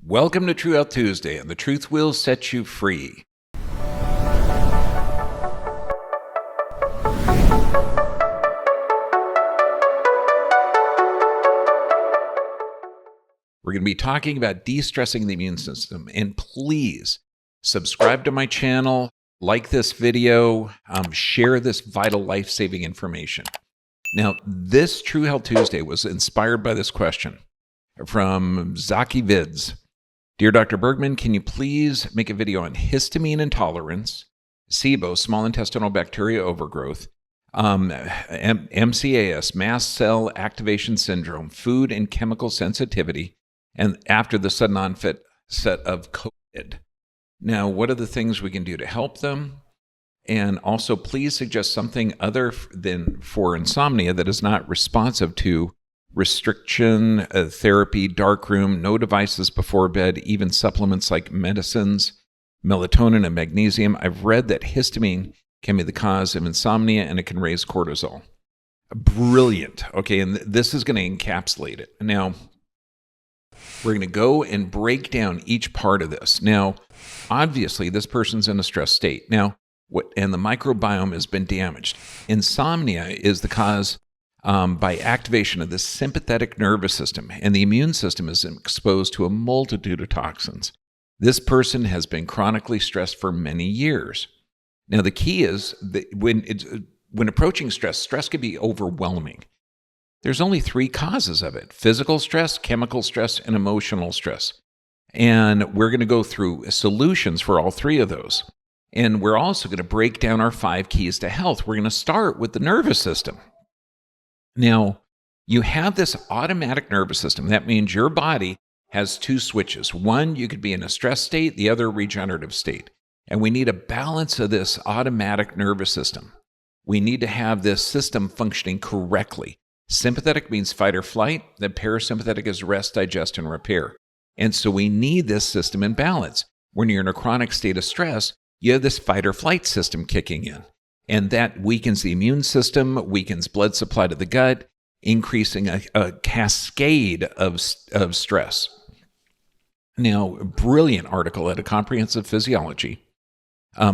Welcome to True Health Tuesday, and the truth will set you free. We're going to be talking about de-stressing the immune system, and please subscribe to my channel, like this video, share this vital life-saving information. Now, this True Health Tuesday was inspired by this question from Zaki Vids. Dear Dr. Bergman, can you please make a video on histamine intolerance, SIBO, small intestinal bacteria overgrowth, MCAS, mast cell activation syndrome, food and chemical sensitivity, and after the sudden onset of COVID? Now, what are the things we can do to help them? And also, please suggest something other than for insomnia that is not responsive to restriction, therapy, dark room, no devices before bed, even supplements like medicines, melatonin, and magnesium. I've read that histamine can be the cause of insomnia and it can raise cortisol. Brilliant. Okay, and this is going to encapsulate it. Now, we're going to go and break down each part of this. Now, obviously, this person's in a stress state. Now, and the microbiome has been damaged. Insomnia is the cause by activation of the sympathetic nervous system, and the immune system is exposed to a multitude of toxins. This person has been chronically stressed for many years. Now, the key is that when approaching stress, stress can be overwhelming. There's only three causes of it: physical stress, chemical stress, and emotional stress. And we're going to go through solutions for all three of those. And we're also going to break down our 5 keys to health. We're going to start with the nervous system. Now, you have this automatic nervous system. That means your body has 2 switches. One, you could be in a stress state, the other, regenerative state. And we need a balance of this automatic nervous system. We need to have this system functioning correctly. Sympathetic means fight or flight. The parasympathetic is rest, digest, and repair. And so we need this system in balance. When you're in a chronic state of stress, you have this fight or flight system kicking in. And that weakens the immune system, weakens blood supply to the gut, increasing a cascade of stress. Now, a brilliant article at A Comprehensive Physiology.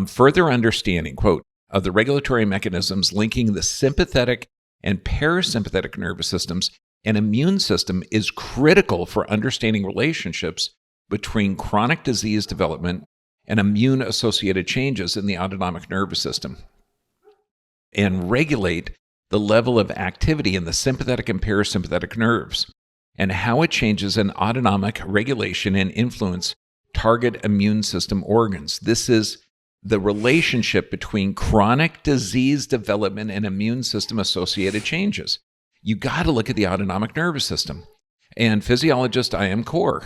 Further understanding, quote, of the regulatory mechanisms linking the sympathetic and parasympathetic nervous systems and immune system is critical for understanding relationships between chronic disease development and immune-associated changes in the autonomic nervous system, and regulate the level of activity in the sympathetic and parasympathetic nerves, and how it changes in autonomic regulation and influence target immune system organs. This is the relationship between chronic disease development and immune system associated changes. You got to look at the autonomic nervous system. And physiologist I.M. Core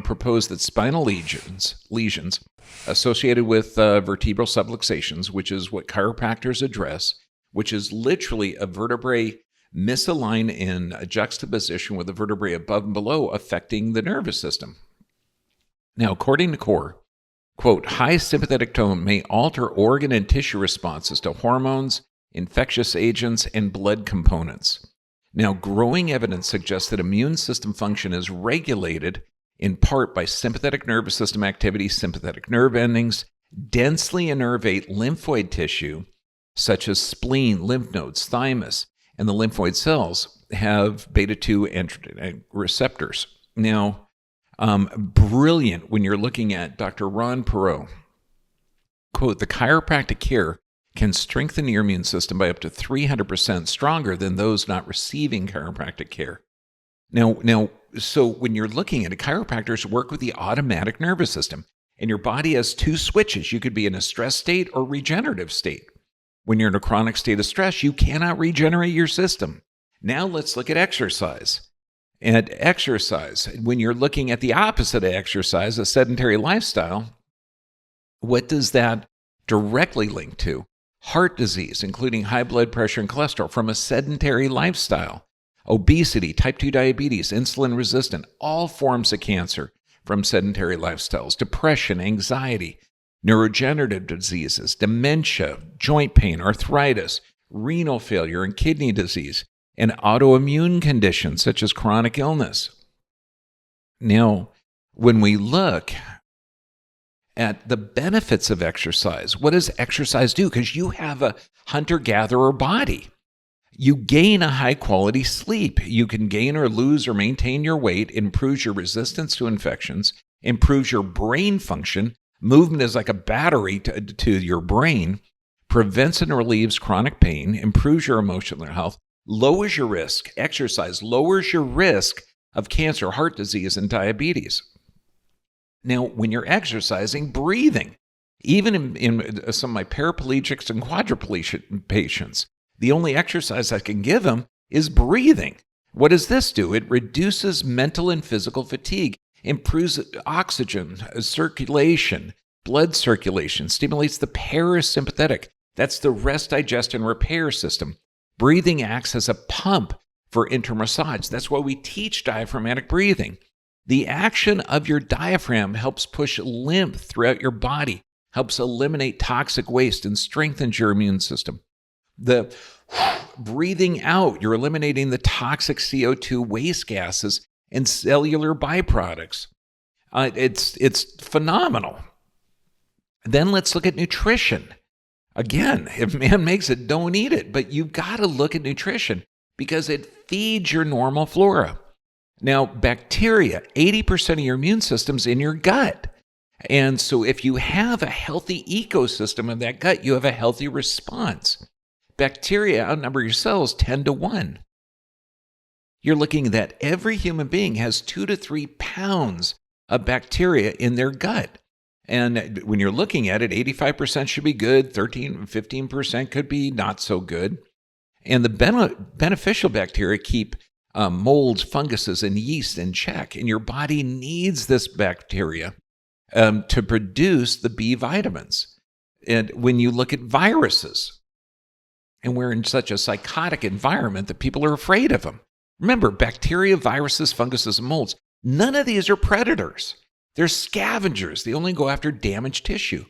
proposed that spinal lesions associated with vertebral subluxations, which is what chiropractors address, which is literally a vertebrae misaligned in a juxtaposition with the vertebrae above and below, affecting the nervous system. Now, according to Core, quote, high sympathetic tone may alter organ and tissue responses to hormones, infectious agents, and blood components. Now, growing evidence suggests that immune system function is regulated in part by sympathetic nervous system activity, sympathetic nerve endings, densely innervate lymphoid tissue, such as spleen, lymph nodes, thymus, and the lymphoid cells have beta-2 androgen receptors. Now, brilliant when you're looking at Dr. Ron Perot. Quote, the chiropractic care can strengthen your immune system by up to 300% stronger than those not receiving chiropractic care. Now, so when you're looking at it, chiropractors work with the automatic nervous system, and your body has 2 switches. You could be in a stress state or regenerative state. When you're in a chronic state of stress, you cannot regenerate your system. Now let's look at exercise. And exercise, when you're looking at the opposite of exercise, a sedentary lifestyle, what does that directly link to? Heart disease, including high blood pressure and cholesterol from a sedentary lifestyle. Obesity, type 2 diabetes, insulin resistant, all forms of cancer from sedentary lifestyles. Depression, anxiety, neurodegenerative diseases, dementia, joint pain, arthritis, renal failure, and kidney disease, and autoimmune conditions such as chronic illness. Now, when we look at the benefits of exercise, what does exercise do? Because you have a hunter-gatherer body. You gain a high-quality sleep. You can gain or lose or maintain your weight, improves your resistance to infections, improves your brain function. Movement is like a battery to your brain, prevents and relieves chronic pain, improves your emotional health, lowers your risk. Exercise lowers your risk of cancer, heart disease, and diabetes. Now, when you're exercising, breathing, even in some of my paraplegics and quadriplegic patients, the only exercise I can give them is breathing. What does this do? It reduces mental and physical fatigue, improves oxygen circulation, blood circulation, stimulates the parasympathetic. That's the rest, digest, and repair system. Breathing acts as a pump for intermassage. That's why we teach diaphragmatic breathing. The action of your diaphragm helps push lymph throughout your body, helps eliminate toxic waste, and strengthens your immune system. The breathing out, you're eliminating the toxic CO2 waste gases and cellular byproducts. It's phenomenal. Then let's look at nutrition. Again, if man makes it, don't eat it. But you've got to look at nutrition because it feeds your normal flora. Now, bacteria, 80% of your immune system's in your gut. And so if you have a healthy ecosystem of that gut, you have a healthy response. Bacteria outnumber your cells 10 to 1. You're looking that every human being has 2 to 3 pounds of bacteria in their gut. And when you're looking at it, 85% should be good, 15% could be not so good. And the beneficial bacteria keep molds, funguses, and yeast in check. And your body needs this bacteria to produce the B vitamins. And when you look at viruses, and we're in such a psychotic environment that people are afraid of them. Remember, bacteria, viruses, funguses, and molds, none of these are predators. They're scavengers. They only go after damaged tissue.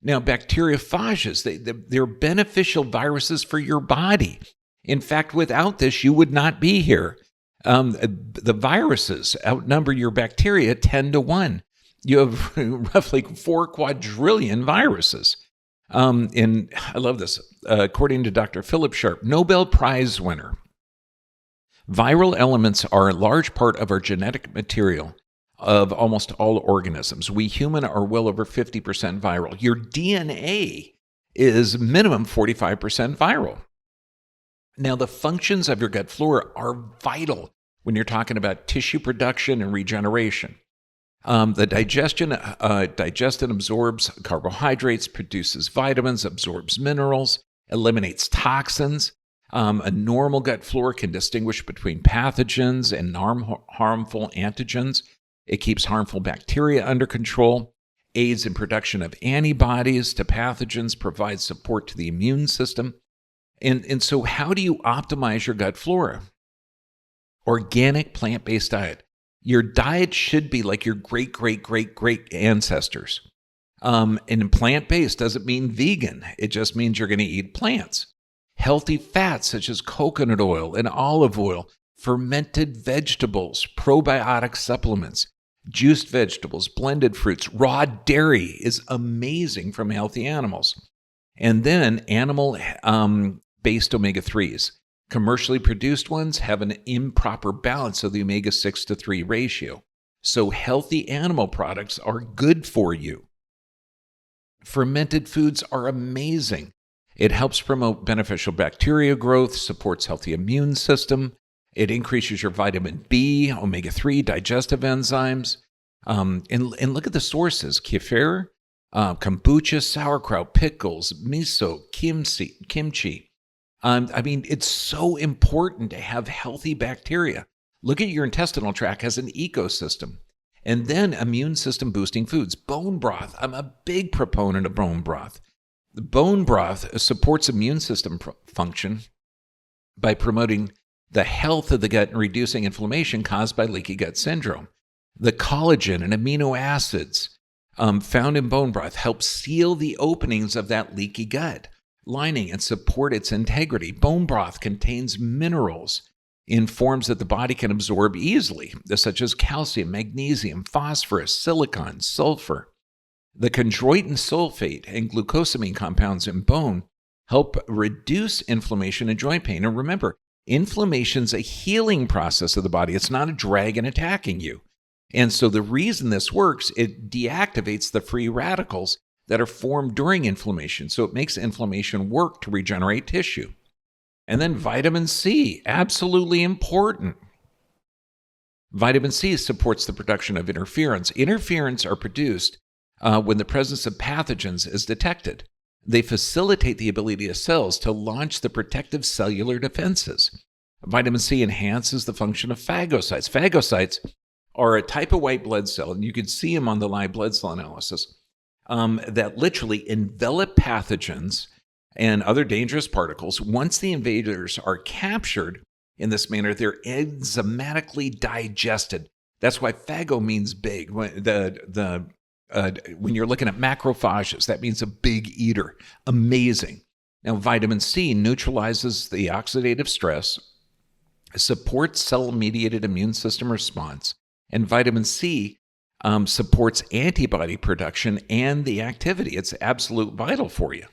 Now, bacteriophages, they're beneficial viruses for your body. In fact, without this, you would not be here. The viruses outnumber your bacteria 10 to 1. You have roughly 4 quadrillion viruses. And I love this. According to Dr. Philip Sharp, Nobel Prize winner, viral elements are a large part of our genetic material of almost all organisms. We human are well over 50% viral. Your DNA is minimum 45% viral. Now, the functions of your gut flora are vital when you're talking about tissue production and regeneration. The digestion absorbs carbohydrates, produces vitamins, absorbs minerals, eliminates toxins. A normal gut flora can distinguish between pathogens and harmful antigens. It keeps harmful bacteria under control, aids in production of antibodies to pathogens, provides support to the immune system. And so how do you optimize your gut flora? Organic plant-based diet. Your diet should be like your great ancestors. And plant-based doesn't mean vegan. It just means you're going to eat plants. Healthy fats such as coconut oil and olive oil, fermented vegetables, probiotic supplements, juiced vegetables, blended fruits, raw dairy is amazing from healthy animals. And then animal-based omega-3s. Commercially produced ones have an improper balance of the omega-6 to 3 ratio. So healthy animal products are good for you. Fermented foods are amazing. It helps promote beneficial bacteria growth, supports healthy immune system. It increases your vitamin B, omega-3, digestive enzymes. And look at the sources. Kefir, kombucha, sauerkraut, pickles, miso, kimchi. It's so important to have healthy bacteria. Look at your intestinal tract as an ecosystem. And then immune system boosting foods. Bone broth. I'm a big proponent of bone broth. The bone broth supports immune system function by promoting the health of the gut and reducing inflammation caused by leaky gut syndrome. The collagen and amino acids found in bone broth help seal the openings of that leaky gut lining and support its integrity. Bone broth contains minerals in forms that the body can absorb easily, such as calcium, magnesium, phosphorus, silicon, sulfur. The chondroitin sulfate and glucosamine compounds in bone help reduce inflammation and joint pain. And remember, inflammation's a healing process of the body. It's not a dragon attacking you. And so the reason this works, it deactivates the free radicals that are formed during inflammation. So it makes inflammation work to regenerate tissue. And then vitamin C, absolutely important. Vitamin C supports the production of interferons. Interferons are produced when the presence of pathogens is detected. They facilitate the ability of cells to launch the protective cellular defenses. Vitamin C enhances the function of phagocytes. Phagocytes are a type of white blood cell, and you can see them on the live blood cell analysis, that literally envelop pathogens and other dangerous particles. Once the invaders are captured in this manner, they're enzymatically digested. That's why phago means big. When you're looking at macrophages, that means a big eater. Amazing. Now, vitamin C neutralizes the oxidative stress, supports cell-mediated immune system response, and vitamin C supports antibody production and the activity. It's absolute vital for you.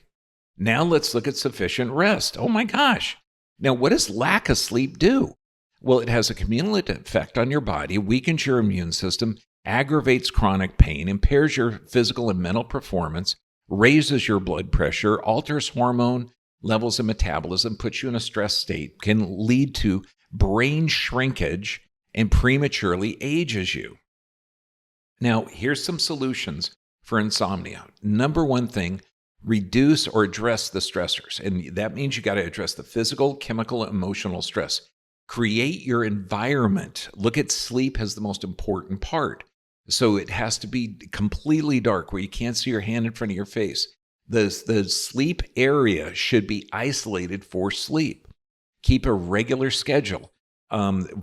Now let's look at sufficient rest. Oh my gosh. Now, what does lack of sleep do? Well, it has a cumulative effect on your body, weakens your immune system, aggravates chronic pain, impairs your physical and mental performance, raises your blood pressure, alters hormone levels and metabolism, puts you in a stress state, can lead to brain shrinkage, and prematurely ages you. Now, here's some solutions for insomnia. Number one thing, reduce or address the stressors. And that means you got to address the physical, chemical, emotional stress. Create your environment. Look at sleep as the most important part. So it has to be completely dark where you can't see your hand in front of your face. The sleep area should be isolated for sleep. Keep a regular schedule.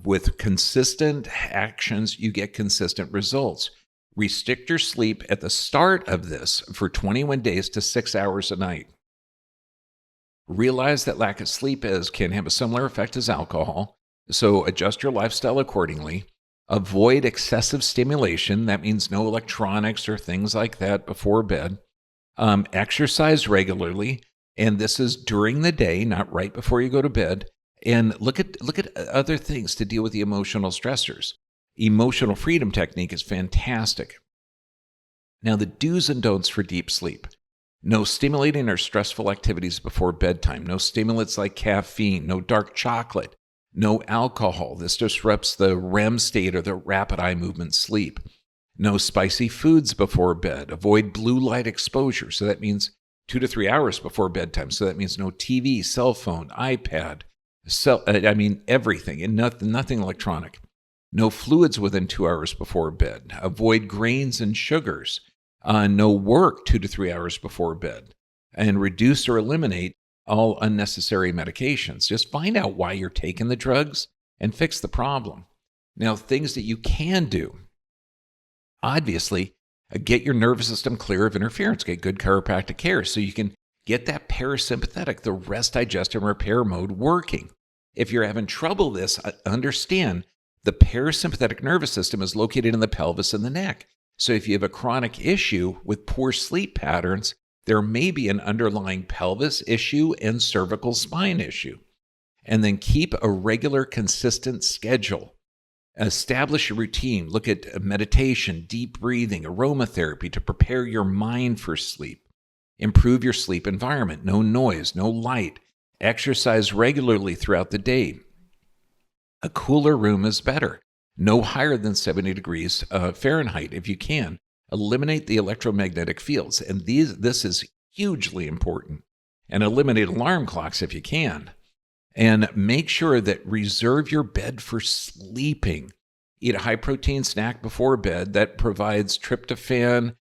With consistent actions, you get consistent results. Restrict your sleep at the start of this for 21 days to 6 hours a night. Realize that lack of sleep can have a similar effect as alcohol, so adjust your lifestyle accordingly. Avoid excessive stimulation. That means no electronics or things like that before bed. Exercise regularly, and this is during the day, not right before you go to bed. And look at other things to deal with the emotional stressors. Emotional freedom technique is fantastic. Now, the do's and don'ts for deep sleep. No stimulating or stressful activities before bedtime. No stimulants like caffeine. No dark chocolate. No alcohol. This disrupts the REM state or the rapid eye movement sleep. No spicy foods before bed. Avoid blue light exposure. So that means 2 to 3 hours before bedtime. So that means no TV, cell phone, iPad, everything, and nothing electronic. No fluids within 2 hours before bed. Avoid grains and sugars. No work 2 to 3 hours before bed. And reduce or eliminate all unnecessary medications. Just find out why you're taking the drugs and fix the problem. Now, things that you can do. Obviously, get your nervous system clear of interference. Get good chiropractic care so you can get that parasympathetic, the rest, digest, and repair mode working. If you're having trouble with this, understand the parasympathetic nervous system is located in the pelvis and the neck. So if you have a chronic issue with poor sleep patterns, there may be an underlying pelvis issue and cervical spine issue. And then keep a regular, consistent schedule. Establish a routine. Look at meditation, deep breathing, aromatherapy to prepare your mind for sleep. Improve your sleep environment. No noise, no light. Exercise regularly throughout the day. A cooler room is better. No higher than 70 degrees Fahrenheit if you can. Eliminate the electromagnetic fields. And this is hugely important. And eliminate alarm clocks if you can. And make sure that reserve your bed for sleeping. Eat a high-protein snack before bed that provides tryptophan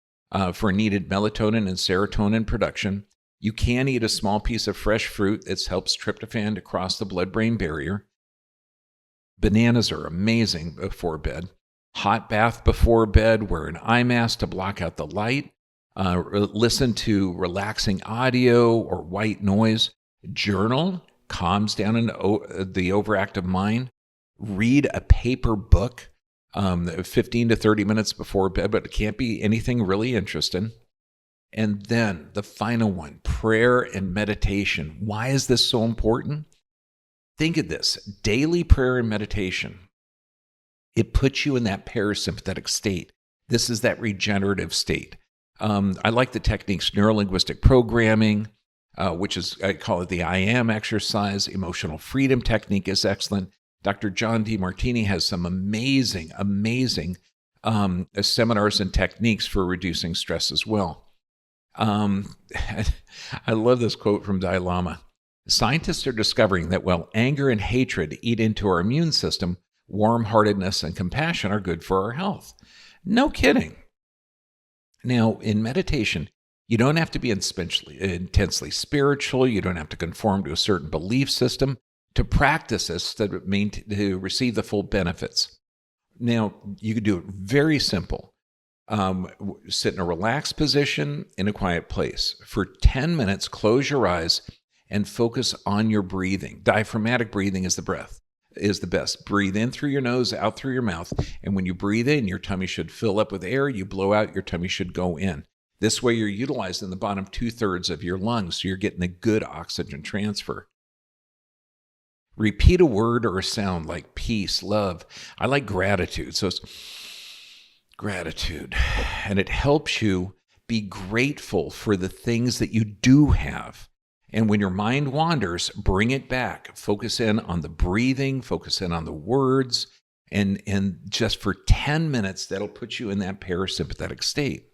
for needed melatonin and serotonin production. You can eat a small piece of fresh fruit that helps tryptophan to cross the blood-brain barrier. Bananas are amazing before bed. Hot bath before bed. Wear an eye mask to block out the light. Listen to relaxing audio or white noise. Journal calms down the overactive mind. Read a paper book 15 to 30 minutes before bed, but it can't be anything really interesting. And then the final one, prayer and meditation. Why is this so important? Think of this, daily prayer and meditation. It puts you in that parasympathetic state. This is that regenerative state. I like the techniques, neurolinguistic programming, which is, I call it the I am exercise. Emotional freedom technique is excellent. Dr. John DeMartini has some amazing seminars and techniques for reducing stress as well. I love this quote from Dalai Lama. Scientists are discovering that while anger and hatred eat into our immune system, warm-heartedness and compassion are good for our health. No kidding. Now, in meditation, you don't have to be intensely spiritual. You don't have to conform to a certain belief system to practice this to receive the full benefits. Now, you can do it very simple. Sit in a relaxed position in a quiet place. For 10 minutes, close your eyes and focus on your breathing. Diaphragmatic breathing is the best. Breathe in through your nose, out through your mouth. And when you breathe in, your tummy should fill up with air. You blow out, your tummy should go in. This way, you're utilizing the bottom 2/3 of your lungs, so you're getting a good oxygen transfer. Repeat a word or a sound like peace, love. I like gratitude. So it's gratitude. And it helps you be grateful for the things that you do have. And when your mind wanders, bring it back. Focus in on the breathing, focus in on the words, and just for 10 minutes, that'll put you in that parasympathetic state.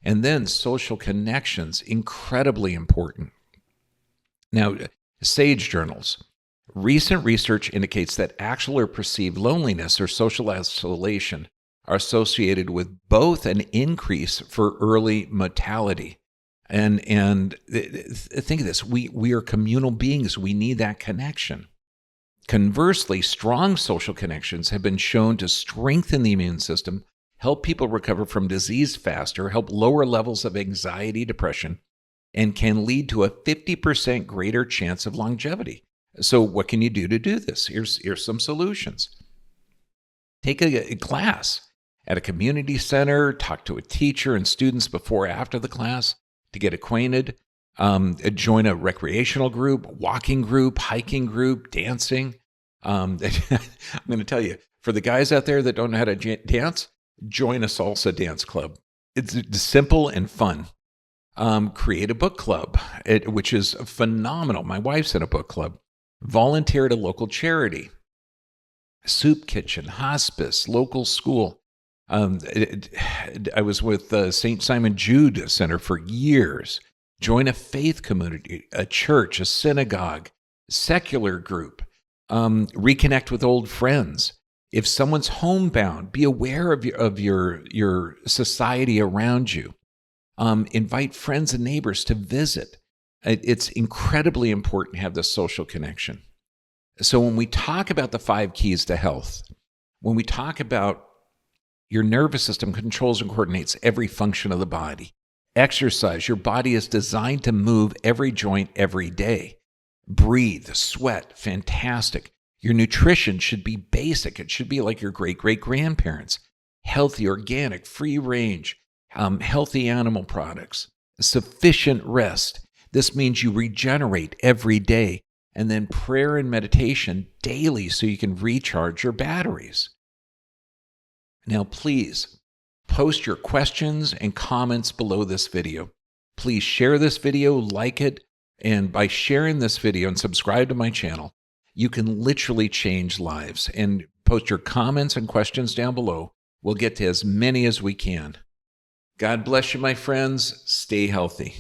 And then social connections, incredibly important. Now, SAGE journals. Recent research indicates that actual or perceived loneliness or social isolation are associated with both an increase for early mortality. And think of this, we are communal beings. We need that connection. Conversely, strong social connections have been shown to strengthen the immune system, help people recover from disease faster, help lower levels of anxiety, depression, and can lead to a 50% greater chance of longevity. So what can you do to do this? Here's some solutions. Take a class at a community center, talk to a teacher and students before or after the class to get acquainted. Join a recreational group, walking group, hiking group, dancing. I'm going to tell you, for the guys out there that don't know how to dance, join a salsa dance club. It's simple and fun. Create a book club, which is phenomenal. My wife's in a book club. Volunteer at a local charity, soup kitchen, hospice, local school. I was with St. Simon Jude Center for years. Join a faith community, a church, a synagogue, secular group. Reconnect with old friends. If someone's homebound, be aware of your society around you. Invite friends and neighbors to visit. It's incredibly important to have this social connection. So when we talk about the 5 keys to health, when we talk about your nervous system controls and coordinates every function of the body. Exercise, your body is designed to move every joint every day. Breathe, sweat, fantastic. Your nutrition should be basic. It should be like your great-great-grandparents. Healthy, organic, free range, healthy animal products, sufficient rest. This means you regenerate every day, and then prayer and meditation daily so you can recharge your batteries. Now, please post your questions and comments below this video. Please share this video, like it, and by sharing this video and subscribe to my channel, you can literally change lives. And post your comments and questions down below. We'll get to as many as we can. God bless you, my friends. Stay healthy.